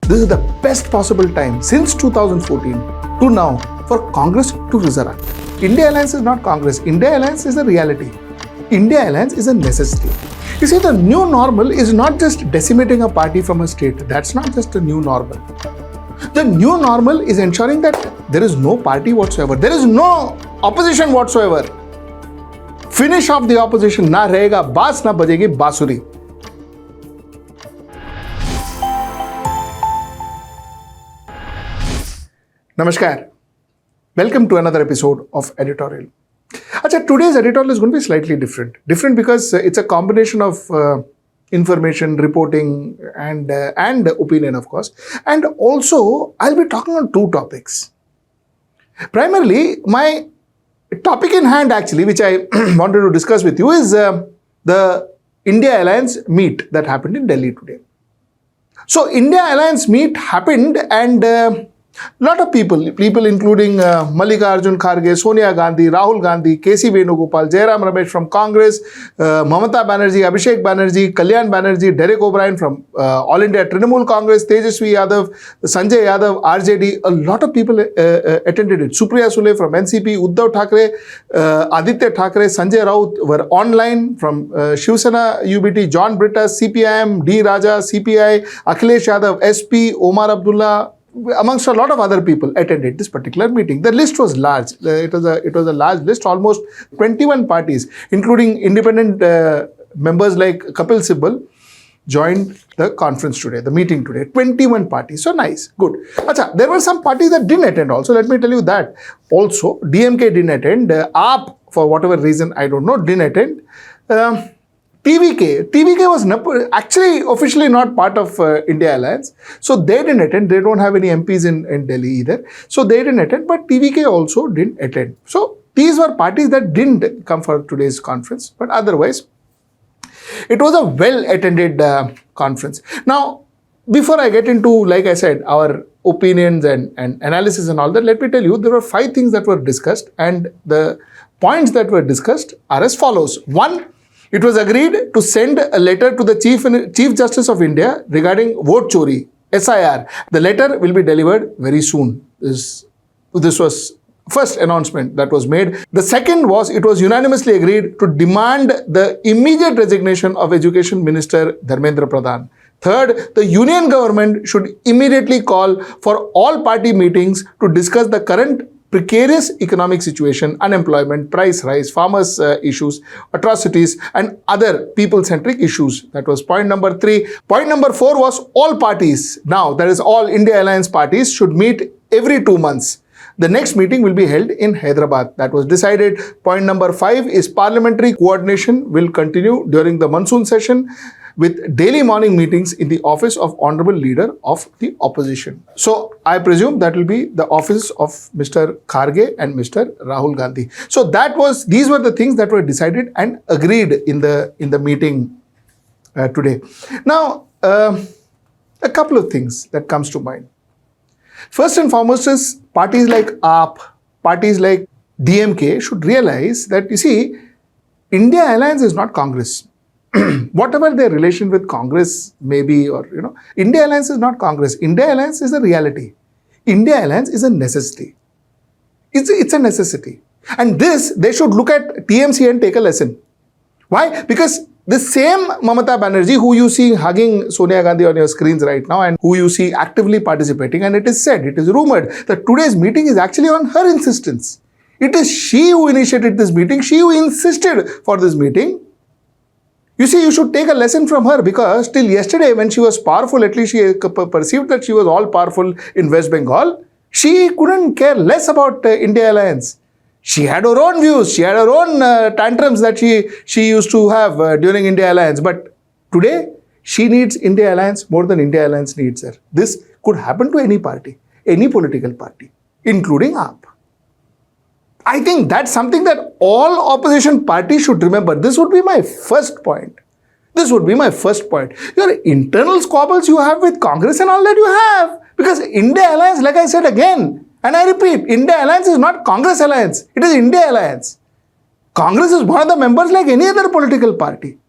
This is the best possible time since 2014 to now for Congress to resurrect. India Alliance is not Congress. India Alliance is a reality. India Alliance is a necessity. You see, the new normal is not just decimating a party from a state. That's not just a new normal. The new normal is ensuring that there is no party whatsoever. There is no opposition whatsoever. Finish off the opposition. Na rahega baas, na bajegi basuri. Namaskar. Welcome to another episode of Editorial. Achha, today's editorial is going to be slightly different. Different because it's a combination of information, reporting and opinion, of course. And also, I'll be talking on two topics. Primarily, my topic in hand actually, which I wanted to discuss with you is the India Alliance meet that happened in Delhi today. So, India Alliance meet happened and lot of people including Mallikarjun Kharge, Sonia Gandhi, Rahul Gandhi, K.C. Venugopal, Jairam Ramesh from Congress, Mamata Banerjee, Abhishek Banerjee, Kalyan Banerjee, Derek O'Brien from All India Trinamool Congress, Tejasvi Yadav, Sanjay Yadav, RJD, a lot of people attended it. Supriya Sule from NCP, Uddhav Thackeray, Aditya Thackeray, Sanjay Raut were online from Shiv Sena UBT, John Britta, CPIM, D. Raja, CPI, Akhilesh Yadav, SP, Omar Abdullah, amongst a lot of other people attended this particular meeting. The list was large. It was a large list, almost 21 parties, including independent members like Kapil Sibal joined the conference today, the meeting today. 21 parties. So nice, good. Achha, there were some parties that didn't attend also. Let me tell you that. Also, DMK didn't attend. AAP, for whatever reason, I don't know, didn't attend. TVK was actually officially not part of India Alliance. So they didn't attend. They don't have any MPs in Delhi either. So they didn't attend, but TVK also didn't attend. So these were parties that didn't come for today's conference. But otherwise, it was a well-attended conference. Now, before I get into, like I said, our opinions and analysis and all that, let me tell you, there were 5 things that were discussed. And the points that were discussed are as follows. 1, it was agreed to send a letter to the Chief Justice of India regarding vote chori, SIR. The letter will be delivered very soon. This was first announcement that was made. The second was, it was unanimously agreed to demand the immediate resignation of Education Minister Dharmendra Pradhan. Third, the union government should immediately call for all party meetings to discuss the current precarious economic situation, unemployment, price rise, farmers' issues, atrocities, and other people-centric issues. That was point number 3. Point number 4 was all parties, now that is all India Alliance parties, should meet every 2 months. The next meeting will be held in Hyderabad. That was decided. Point number 5 is parliamentary coordination will continue during the monsoon session with daily morning meetings in the office of Honorable Leader of the Opposition. So, I presume that will be the office of Mr. Kharge and Mr. Rahul Gandhi. So, these were the things that were decided and agreed in the meeting today. Now, a couple of things that comes to mind. First and foremost is parties like AAP, parties like DMK should realize that, you see, India Alliance is not Congress. Whatever their relation with Congress may be, or, India Alliance is not Congress. India Alliance is a reality. India Alliance is a necessity. It's a necessity. And this, they should look at TMC and take a lesson. Why? Because the same Mamata Banerjee who you see hugging Sonia Gandhi on your screens right now and who you see actively participating, and it is said, it is rumored that today's meeting is actually on her insistence. It is she who initiated this meeting, she who insisted for this meeting. You see, you should take a lesson from her, because till yesterday when she was powerful, at least she perceived that she was all powerful in West Bengal, she couldn't care less about India Alliance. She had her own views, she had her own tantrums that she used to have during India Alliance. But today, she needs India Alliance more than India Alliance needs her. This could happen to any party, any political party, including AAP. I think that's something that all opposition parties should remember. This would be my first point. Your internal squabbles you have with Congress and all that you have. Because India Alliance, like I said again, and I repeat, India Alliance is not Congress Alliance. It is India Alliance. Congress is one of the members like any other political party.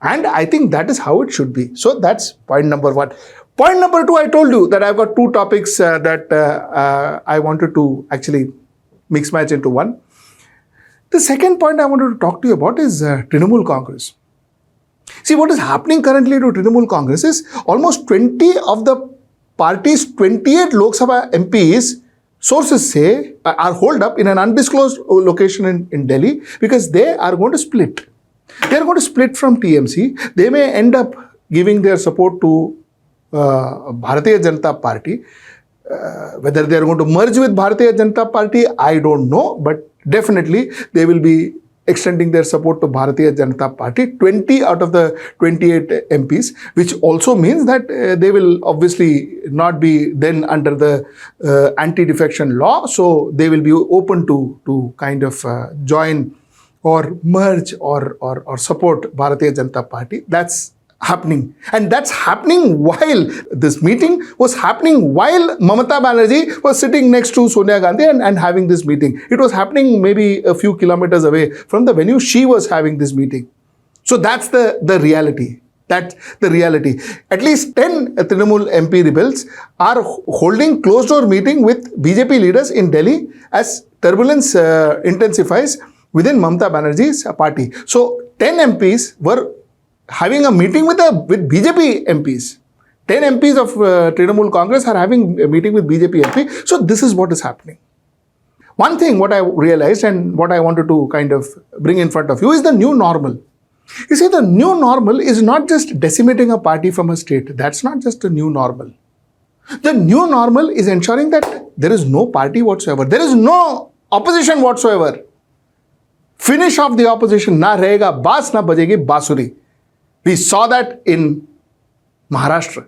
And I think that is how it should be. So that's point number 1. Point number 2, I told you that I've got two topics that I wanted to actually mix match into one. The second point I wanted to talk to you about is Trinamool Congress. See, what is happening currently to Trinamool Congress is almost 20 of the party's 28 Lok Sabha MPs, sources say, are holed up in an undisclosed location in Delhi because they are going to split. They are going to split from TMC. They may end up giving their support to Bharatiya Janata Party. Whether they are going to merge with Bharatiya Janata Party, I don't know, but definitely they will be extending their support to Bharatiya Janata Party, 20 out of the 28 MPs, which also means that they will obviously not be then under the anti-defection law, so they will be open to kind of join or merge or support Bharatiya Janata Party. That's happening. And that's happening while this meeting was happening while Mamata Banerjee was sitting next to Sonia Gandhi and having this meeting. It was happening maybe a few kilometers away from the venue she was having this meeting. So that's the reality. That's the reality. At least 10 Trinamool MP rebels are holding closed-door meeting with BJP leaders in Delhi as turbulence intensifies within Mamata Banerjee's party. So 10 MPs were having a meeting with BJP MPs. 10 MPs of Trinamool Congress are having a meeting with BJP MP. So this is what is happening. One thing what I realized and what I wanted to kind of bring in front of you is the new normal. You see, the new normal is not just decimating a party from a state. That's not just a new normal. The new normal is ensuring that there is no party whatsoever. There is no opposition whatsoever. Finish off the opposition. Na rahega baas, na bajegi basuri. We saw that in Maharashtra.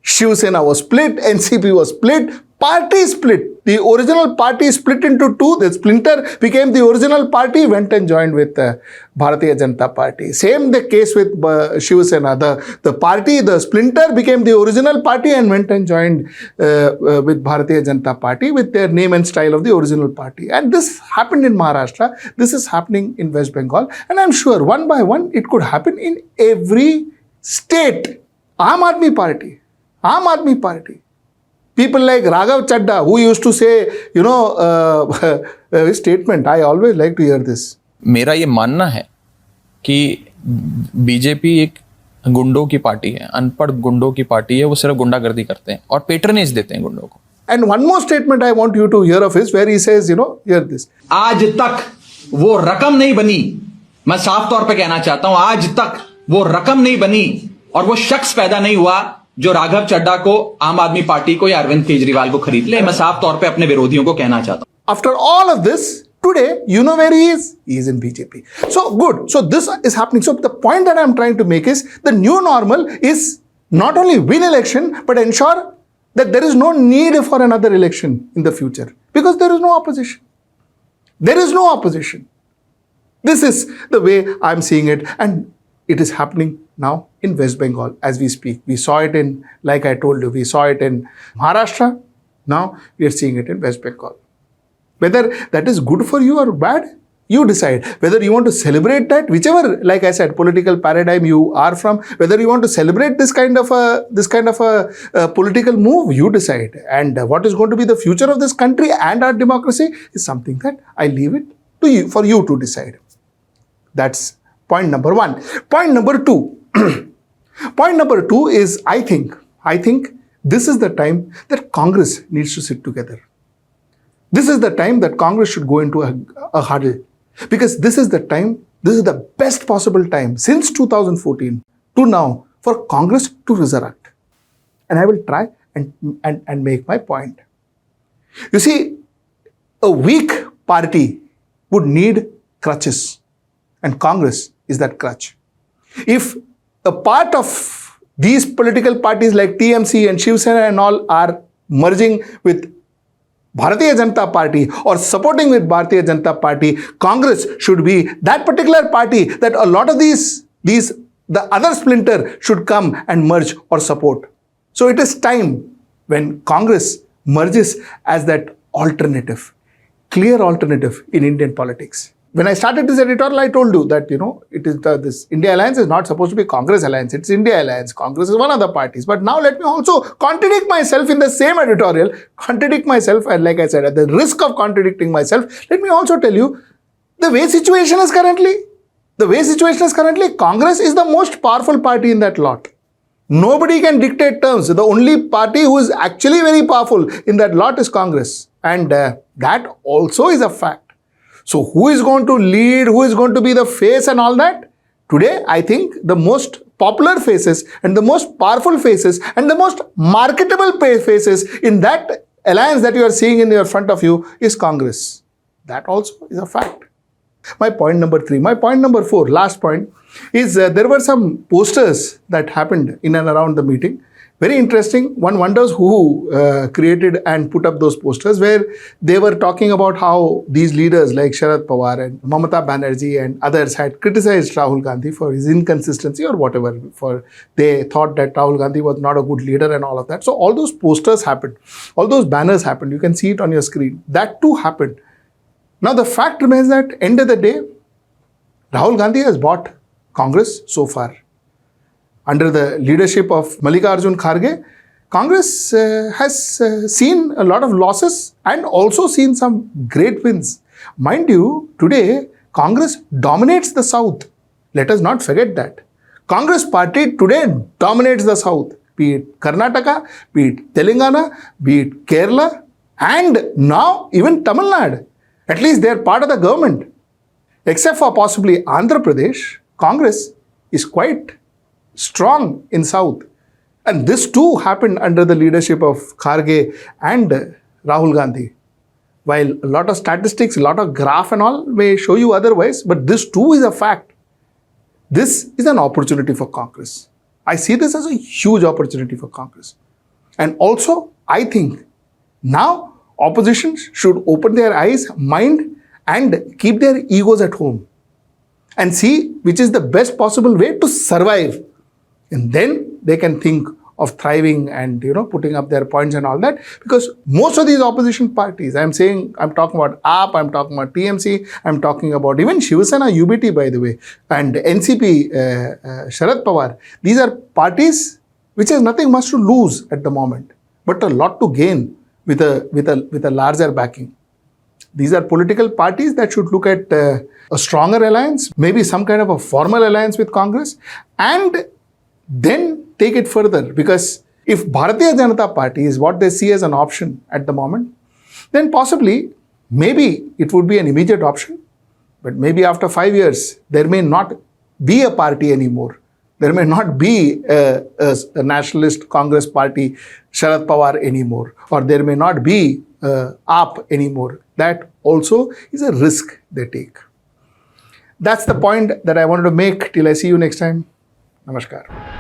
Shiv Sena was split, NCP was split, party split. The original party split into two. The splinter became the original party, went and joined with Bharatiya Janata Party. Same the case with Shiv Sena. The party, the splinter became the original party and went and joined with Bharatiya Janata Party with their name and style of the original party. And this happened in Maharashtra. This is happening in West Bengal. And I'm sure one by one it could happen in every state. Aam Aadmi Party. People like Raghav Chadha, who used to say, statement, I always like to hear this. मेरा ये मानना है कि BJP एक गुंडों की party है, अनपढ़ गुंडों की पार्टी है, वो सिर्फ गुंडागर्दी करते हैं और पेट्रनेज देते हैं गुंडों को. And one more statement I want you to hear of is where he says, hear this. आज तक वो रकम नहीं बनी, मैं साफ तौर पे कहना चाहता हूं, आज तक वो रकम नहीं बनी और वो शख्स पैदा नहीं हुआ जो राघव चड्ढा को, आम आदमी पार्टी को या अरविंद केजरीवाल को खरीद ले. मैं साफ तौर पे अपने विरोधियों को कहना चाहता हूं. After all of this, today, you know where he is? He is in BJP. So good. So this is happening. So the point that I'm trying to make is the new normal is not only win election, but ensure that there is no need for another election in the future because there is no opposition. There is no opposition. This is the way I'm seeing it, and it is happening now in West Bengal as we speak. We saw it in, like I told you, we saw it in Maharashtra. Now we are seeing it in West Bengal. Whether that is good for you or bad, you decide. Whether you want to celebrate that, whichever, like I said, political paradigm you are from, whether you want to celebrate this kind of a political move, you decide. And what is going to be the future of this country and our democracy is something that I leave it to you, for you to decide. That's point number one. Point number two. Point number two is, I think this is the time that Congress needs to sit together. This is the time that Congress should go into a huddle. Because this is the time, this is the best possible time since 2014 to now for Congress to resurrect. And I will try and make my point. You see, a weak party would need crutches. And Congress is that crutch. If a part of these political parties like TMC and Shiv Sena and all are merging with Bharatiya Janata Party or supporting with Bharatiya Janata Party, Congress should be that particular party that a lot of the other splinter should come and merge or support. So it is time when Congress merges as that alternative, clear alternative in Indian politics. When I started this editorial, I told you that, it is this India Alliance is not supposed to be Congress Alliance. It's India Alliance. Congress is one of the parties. But now let me also contradict myself in the same editorial. Contradict myself, and like I said, at the risk of contradicting myself, let me also tell you, the way situation is currently, Congress is the most powerful party in that lot. Nobody can dictate terms. The only party who is actually very powerful in that lot is Congress. And that also is a fact. So who is going to lead, who is going to be the face and all that? Today, I think the most popular faces and the most powerful faces and the most marketable faces in that alliance that you are seeing in your front of you is Congress. That also is a fact. My point number 3. My point number 4, last point, is there were some posters that happened in and around the meeting. Very interesting. One wonders who created and put up those posters, where they were talking about how these leaders like Sharad Pawar and Mamata Banerjee and others had criticized Rahul Gandhi for his inconsistency or whatever, for they thought that Rahul Gandhi was not a good leader and all of that. So all those posters happened. All those banners happened. You can see it on your screen. That too happened. Now the fact remains that end of the day, Rahul Gandhi has bought Congress so far. Under the leadership of Mallikarjun Kharge, Congress has seen a lot of losses and also seen some great wins. Mind you, today, Congress dominates the South. Let us not forget that. Congress party today dominates the South, be it Karnataka, be it Telangana, be it Kerala, and now even Tamil Nadu. At least they are part of the government. Except for possibly Andhra Pradesh, Congress is quite strong in South. And this too happened under the leadership of Kharge and Rahul Gandhi. While a lot of statistics, a lot of graph and all may show you otherwise, but this too is a fact. This is an opportunity for Congress. I see this as a huge opportunity for Congress. And also, I think now opposition should open their eyes, mind, and keep their egos at home and see which is the best possible way to survive. And then they can think of thriving and, putting up their points and all that. Because most of these opposition parties, I'm talking about AAP, I'm talking about TMC, I'm talking about even Shiv Sena, UBT, by the way, and NCP, Sharad Pawar. These are parties which has nothing much to lose at the moment, but a lot to gain with a larger backing. These are political parties that should look at a stronger alliance, maybe some kind of a formal alliance with Congress, and then take it further. Because if Bharatiya Janata Party is what they see as an option at the moment, then possibly, maybe it would be an immediate option, but maybe after 5 years, there may not be a party anymore. There may not be a nationalist Congress party, Sharad Pawar anymore, or there may not be AAP anymore. That also is a risk they take. That's the point that I wanted to make. Till I see you next time. Namaskar.